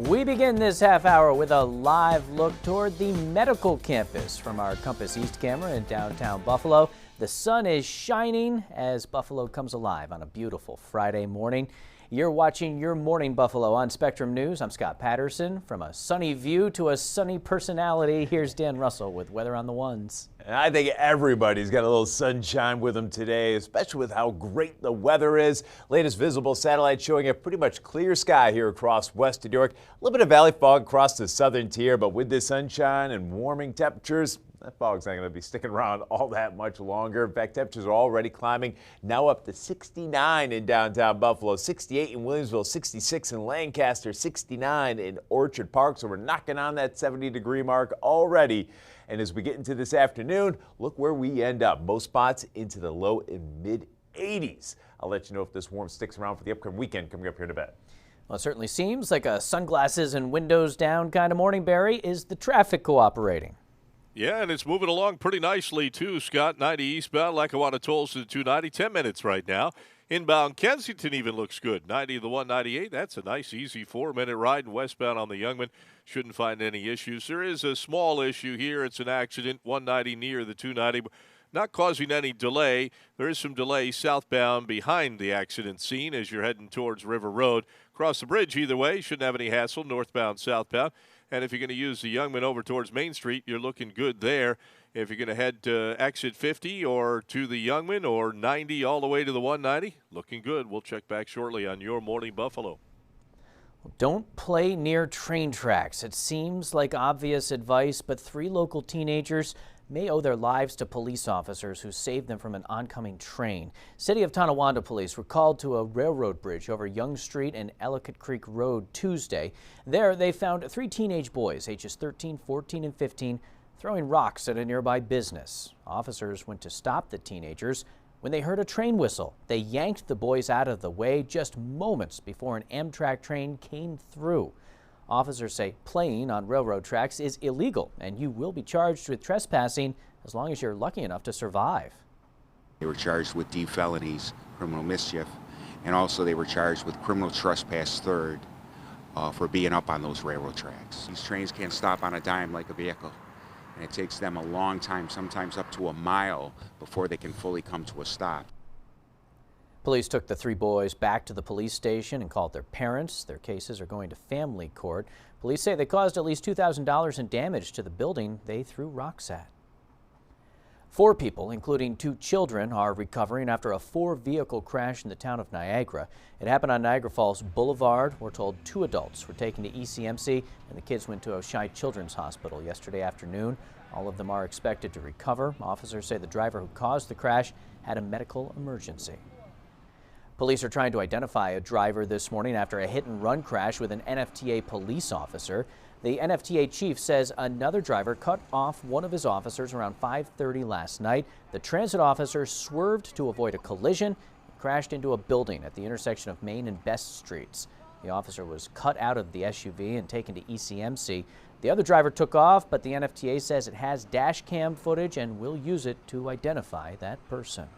We begin this half hour with a live look toward the medical campus from our Compass East camera in downtown Buffalo. The sun is shining as Buffalo comes alive on a beautiful Friday morning. You're watching Your Morning Buffalo on Spectrum News. I'm Scott Patterson. From a sunny view to a sunny personality, here's Dan Russell with weather on the ones. And I think everybody's got a little sunshine with them today, especially with how great the weather is. Latest visible satellite showing a pretty much clear sky here across west New York. A little bit of valley fog across the southern tier, but with this sunshine and warming temperatures, that fog's not going to be sticking around all that much longer. In fact, temperatures are already climbing, now up to 69 in downtown Buffalo, 68 in Williamsville, 66 in Lancaster, 69 in Orchard Park. So we're knocking on that 70-degree mark already. And as we get into this afternoon, look where we end up. Most spots into the low and mid 80s. I'll let you know if this warm sticks around for the upcoming weekend coming up here in a bit. Well, it certainly seems like a sunglasses and windows down kind of morning, Barry. Is the traffic cooperating? Yeah, and it's moving along pretty nicely, too, Scott. 90 eastbound, Lackawanna tolls to 290, 10 minutes right now. Inbound Kensington even looks good. 90 to the 198. That's a nice, easy 4-minute ride. And westbound on the Youngman shouldn't find any issues. There is a small issue here. It's an accident, 190 near the 290. Not causing any delay. There is some delay southbound behind the accident scene as you're heading towards River Road. Cross the bridge either way. Shouldn't have any hassle, northbound, southbound. And if you're going to use the Youngman over towards Main Street, you're looking good there. If you're going to head to exit 50 or to the Youngman or 90 all the way to the 190, looking good. We'll check back shortly on Your Morning Buffalo. Don't play near train tracks. It seems like obvious advice, but 3 local teenagers may owe their lives to police officers who saved them from an oncoming train. City of Tonawanda police were called to a railroad bridge over Young Street and Ellicott Creek Road Tuesday. There, they found 3 teenage boys, ages 13, 14, and 15, throwing rocks at a nearby business. Officers went to stop the teenagers when they heard a train whistle. They yanked the boys out of the way just moments before an Amtrak train came through. Officers say playing on railroad tracks is illegal, and you will be charged with trespassing as long as you're lucky enough to survive. They were charged with D felonies, criminal mischief, and also they were charged with criminal trespass third for being up on those railroad tracks. These trains can't stop on a dime like a vehicle, and it takes them a long time, sometimes up to a mile, before they can fully come to a stop. Police took the 3 boys back to the police station and called their parents. Their cases are going to family court. Police say they caused at least $2,000 in damage to the building they threw rocks at. 4 people, including 2 children, are recovering after a 4-vehicle crash in the town of Niagara. It happened on Niagara Falls Boulevard. We're told 2 adults were taken to ECMC and the kids went to Oshai Children's Hospital yesterday afternoon. All of them are expected to recover. Officers say the driver who caused the crash had a medical emergency. Police are trying to identify a driver this morning after a hit-and-run crash with an NFTA police officer. The NFTA chief says another driver cut off one of his officers around 5:30 last night. The transit officer swerved to avoid a collision and crashed into a building at the intersection of Main and Best Streets. The officer was cut out of the SUV and taken to ECMC. The other driver took off, but the NFTA says it has dash cam footage and will use it to identify that person.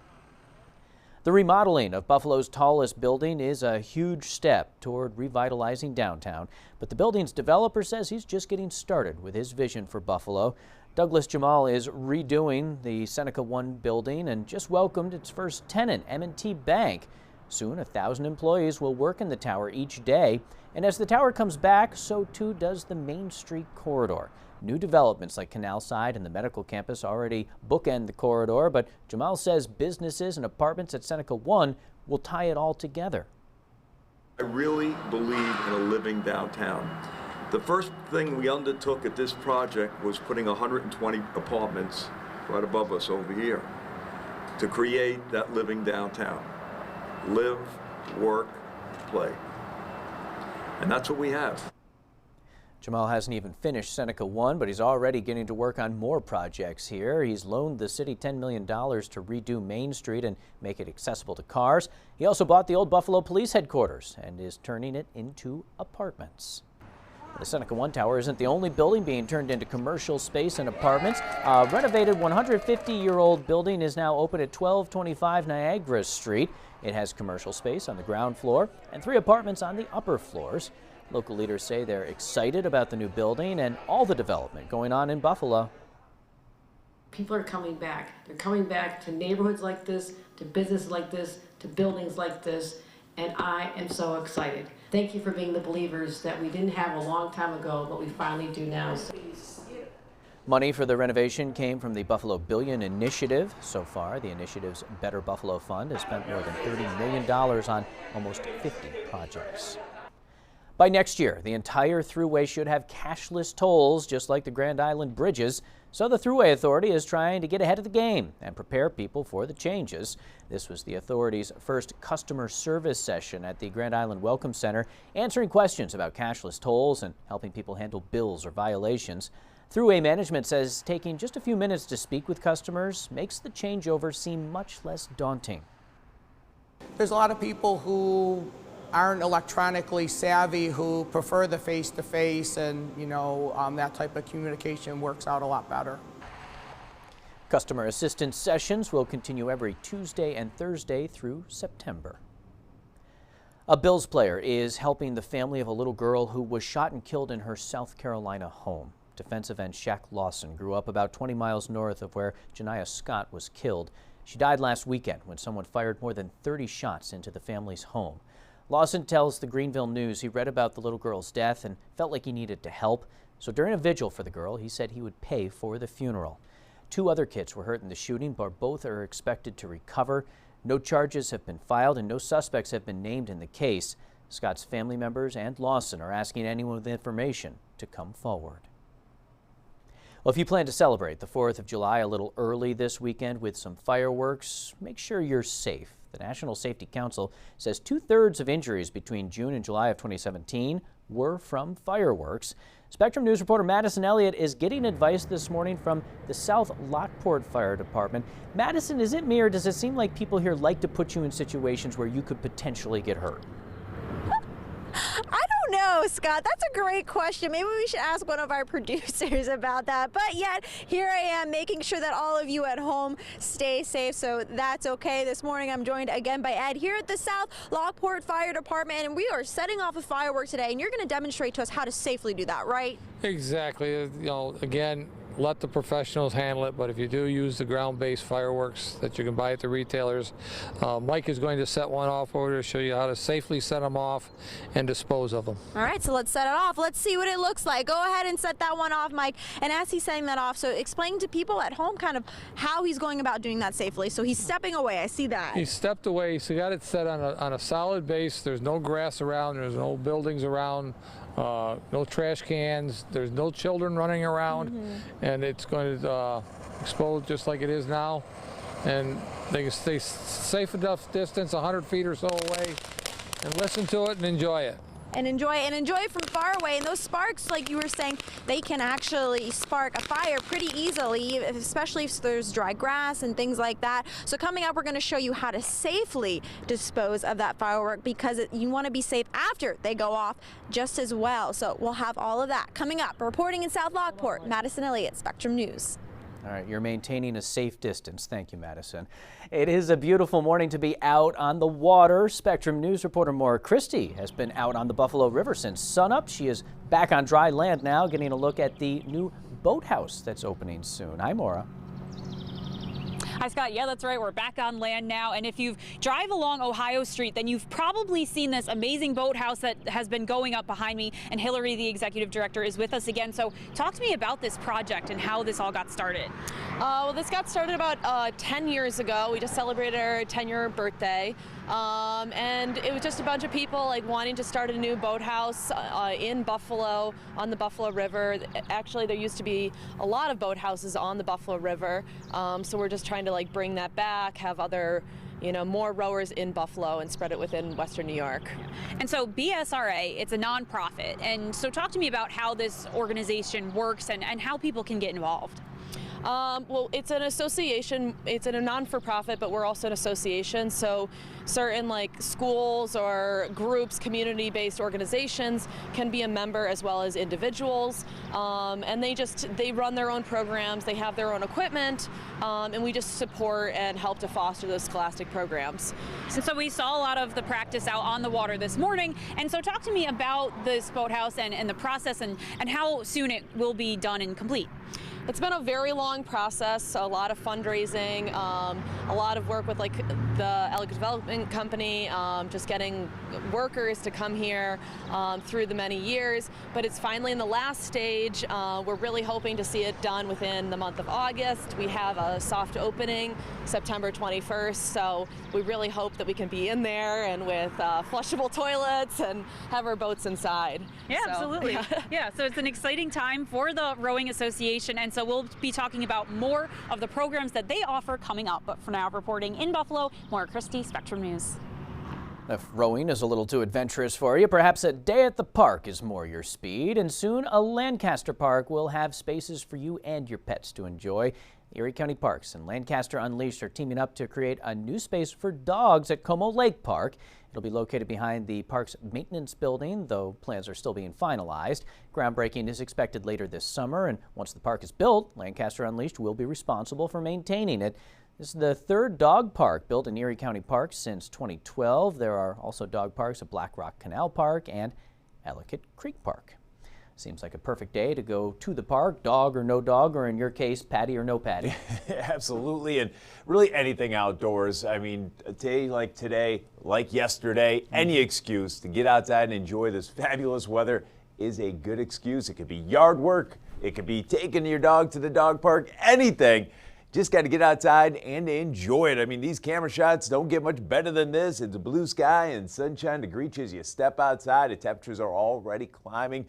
The remodeling of Buffalo's tallest building is a huge step toward revitalizing downtown, but the building's developer says he's just getting started with his vision for Buffalo. Douglas Jamal is redoing the Seneca One building and just welcomed its first tenant, M&T Bank. Soon, 1,000 employees will work in the tower each day, and as the tower comes back, so too does the Main Street corridor. New developments like Canal Side and the medical campus already bookend the corridor, but Jamal says businesses and apartments at Seneca One will tie it all together. I really believe in a living downtown. The first thing we undertook at this project was putting 120 apartments right above us over here to create that living downtown. Live, work, play. And that's what we have. Jamal hasn't even finished Seneca One, but he's already getting to work on more projects here. He's loaned the city $10 million to redo Main Street and make it accessible to cars. He also bought the old Buffalo Police headquarters and is turning it into apartments. The Seneca One Tower isn't the only building being turned into commercial space and apartments. A renovated 150-year-old building is now open at 1225 Niagara Street. It has commercial space on the ground floor and 3 apartments on the upper floors. Local leaders say they're excited about the new building and all the development going on in Buffalo. People are coming back. They're coming back to neighborhoods like this, to businesses like this, to buildings like this, and I am so excited. Thank you for being the believers that we didn't have a long time ago, but we finally do now. Money for the renovation came from the Buffalo Billion Initiative. So far, the initiative's Better Buffalo Fund has spent more than $30 million on almost 50 projects. By next year, the entire thruway should have cashless tolls, just like the Grand Island bridges. So the Thruway Authority is trying to get ahead of the game and prepare people for the changes. This was the authority's first customer service session at the Grand Island Welcome Center, answering questions about cashless tolls and helping people handle bills or violations. Thruway management says taking just a few minutes to speak with customers makes the changeover seem much less daunting. There's a lot of people who aren't electronically savvy, who prefer the face-to-face, and that type of communication works out a lot better. Customer assistance sessions will continue every Tuesday and Thursday through September. A Bills player is helping the family of a little girl who was shot and killed in her South Carolina home. Defensive end Shaq Lawson grew up about 20 miles north of where Janiah Scott was killed. She died last weekend when someone fired more than 30 shots into the family's home. Lawson tells the Greenville News he read about the little girl's death and felt like he needed to help. So during a vigil for the girl, he said he would pay for the funeral. 2 other kids were hurt in the shooting, but both are expected to recover. No charges have been filed and no suspects have been named in the case. Scott's family members and Lawson are asking anyone with information to come forward. Well, if you plan to celebrate the 4th of July a little early this weekend with some fireworks, make sure you're safe. The National Safety Council says 2/3 of injuries between June and July of 2017 were from fireworks. Spectrum News reporter Madison Elliott is getting advice this morning from the South Lockport Fire Department. Madison, is it me or does it seem like people here like to put you in situations where you could potentially get hurt? I don't know, Scott. That's a great question. Maybe we should ask one of our producers about that. But yet, here I am making sure that all of you at home stay safe, so that's okay. This morning, I'm joined again by Ed here at the South Lockport Fire Department, and we are setting off a firework today, and you're going to demonstrate to us how to safely do that, right? Exactly. Again, let the professionals handle it, but if you do use the ground-based fireworks that you can buy at the retailers, Mike is going to set one off over to show you how to safely set them off and dispose of them. All right, so let's set it off. Let's see what it looks like. Go ahead and set that one off, Mike. And as he's setting that off, so explain to people at home kind of how he's going about doing that safely. So he's stepping away. I see that. He stepped away, so he got it set on a solid base. There's no grass around. There's no buildings around. No trash cans, there's no children running around, and it's going to explode just like it is now. And they can stay safe enough distance, 100 feet or so away, and listen to it and enjoy it. And enjoy it from far away. And those sparks, like you were saying, they can actually spark a fire pretty easily, especially if there's dry grass and things like that. So coming up, we're going to show you how to safely dispose of that firework, because you want to be safe after they go off just as well. So we'll have all of that coming up. Reporting in South Lockport, Madison Elliott, Spectrum News. All right, you're maintaining a safe distance. Thank you, Madison. It is a beautiful morning to be out on the water. Spectrum News reporter Maura Christie has been out on the Buffalo River since sunup. She is back on dry land now, getting a look at the new boathouse that's opening soon. Hi, Maura. Hi, Scott. Yeah, that's right. We're back on land now. And if you drive along Ohio Street, then you've probably seen this amazing boathouse that has been going up behind me. And Hillary, the executive director, is with us again. So talk to me about this project and how this all got started. Well, this got started about 10 years ago. We just celebrated our 10-year birthday. And it was just a bunch of people wanting to start a new boathouse in Buffalo on the Buffalo River. Actually, there used to be a lot of boathouses on the Buffalo River. So we're just trying to bring that back, have other more rowers in Buffalo and spread it within Western New York. And so BSRA, it's a nonprofit. And so talk to me about how this organization works and how people can get involved. Well, it's an association. It's a non-for-profit, but we're also an association. So certain like schools or groups, community-based organizations can be a member as well as individuals. And they run their own programs. They have their own equipment, and we just support and help to foster those scholastic programs. And so we saw a lot of the practice out on the water this morning. And so talk to me about this boathouse and the process and how soon it will be done and complete. It's been a very long process, a lot of fundraising, a lot of work with like the Elegant Development Company, just getting workers to come here through the many years. But it's finally in the last stage. We're really hoping to see it done within the month of August. We have a soft opening September 21st, so we really hope that we can be in there and with flushable toilets and have our boats inside. Yeah, so, absolutely. Yeah, so it's an exciting time for the Rowing Association, and so we'll be talking about more of the programs that they offer coming up. But for now, reporting in Buffalo, Maura Christie, Spectrum News. If rowing is a little too adventurous for you, perhaps a day at the park is more your speed, and soon a Lancaster park will have spaces for you and your pets to enjoy. Erie County Parks and Lancaster Unleashed are teaming up to create a new space for dogs at Como Lake Park. It'll be located behind the park's maintenance building, though plans are still being finalized. Groundbreaking is expected later this summer, and once the park is built, Lancaster Unleashed will be responsible for maintaining it. This is the third dog park built in Erie County Parks since 2012. There are also dog parks at Black Rock Canal Park and Ellicott Creek Park. Seems like a perfect day to go to the park, dog or no dog, or in your case, Patty or no Patty. Absolutely, and really anything outdoors. I mean, a day like today, like yesterday, any excuse to get outside and enjoy this fabulous weather is a good excuse. It could be yard work, it could be taking your dog to the dog park, anything. Just got to get outside and enjoy it. I mean, these camera shots don't get much better than this. It's blue sky and sunshine to greet you as you step outside. The temperatures are already climbing.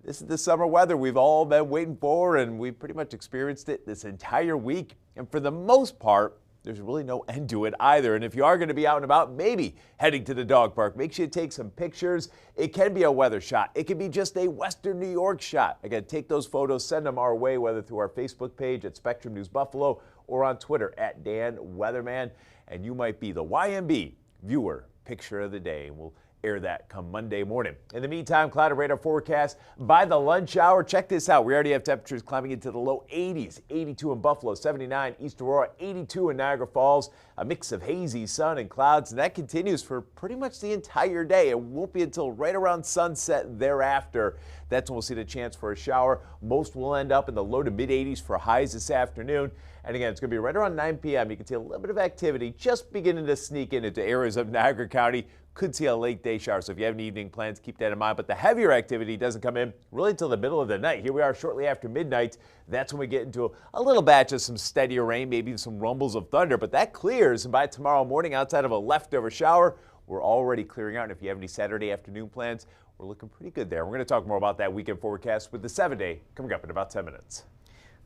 This is the summer weather we've all been waiting for, and we've pretty much experienced it this entire week. And for the most part, there's really no end to it either. And if you are going to be out and about, maybe heading to the dog park, make sure you take some pictures. It can be a weather shot. It can be just a Western New York shot. Again, take those photos, send them our way, whether through our Facebook page at Spectrum News Buffalo or on Twitter at Dan Weatherman. And you might be the YMB Viewer Picture of the Day. We'll air that come Monday morning. In the meantime, cloud and radar forecast by the lunch hour. Check this out. We already have temperatures climbing into the low 80s. 82 in Buffalo, 79 East Aurora, 82 in Niagara Falls. A mix of hazy sun and clouds, and that continues for pretty much the entire day. It won't be until right around sunset thereafter. That's when we'll see the chance for a shower. Most will end up in the low to mid 80s for highs this afternoon. And again, it's going to be right around 9 p.m. You can see a little bit of activity just beginning to sneak into areas of Niagara County. Could see a late day shower, so if you have any evening plans, keep that in mind. But the heavier activity doesn't come in really until the middle of the night. Here we are shortly after midnight. That's when we get into a little batch of some steadier rain, maybe some rumbles of thunder. But that clears, and by tomorrow morning, outside of a leftover shower, we're already clearing out. And if you have any Saturday afternoon plans, we're looking pretty good there. We're going to talk more about that weekend forecast with the 7-day coming up in about 10 minutes.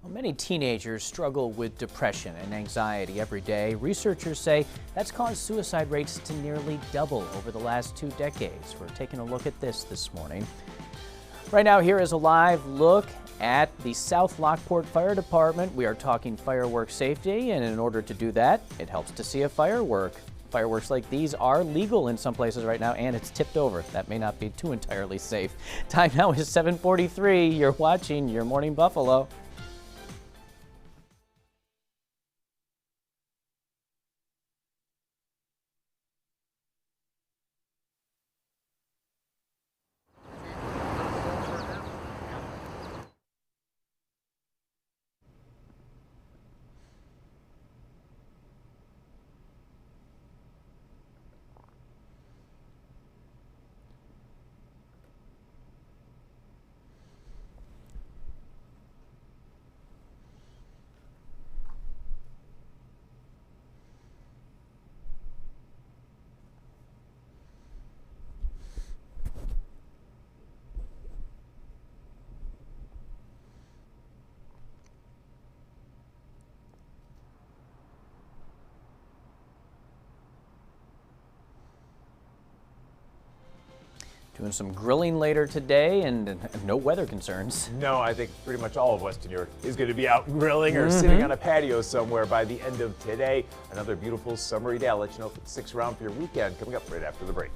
Well, many teenagers struggle with depression and anxiety every day. Researchers say that's caused suicide rates to nearly double over the last 2 decades. We're taking a look at this morning. Right now, here is a live look at the South Lockport Fire Department. We are talking fireworks safety, and in order to do that, it helps to see a firework. Fireworks like these are legal in some places right now, and it's tipped over. That may not be too entirely safe. Time now is 7:43. You're watching Your Morning Buffalo. Doing some grilling later today and no weather concerns. No, I think pretty much all of Western New York is going to be out grilling or sitting on a patio somewhere by the end of today. Another beautiful summery day. I'll let you know if it sticks around for your weekend coming up right after the break.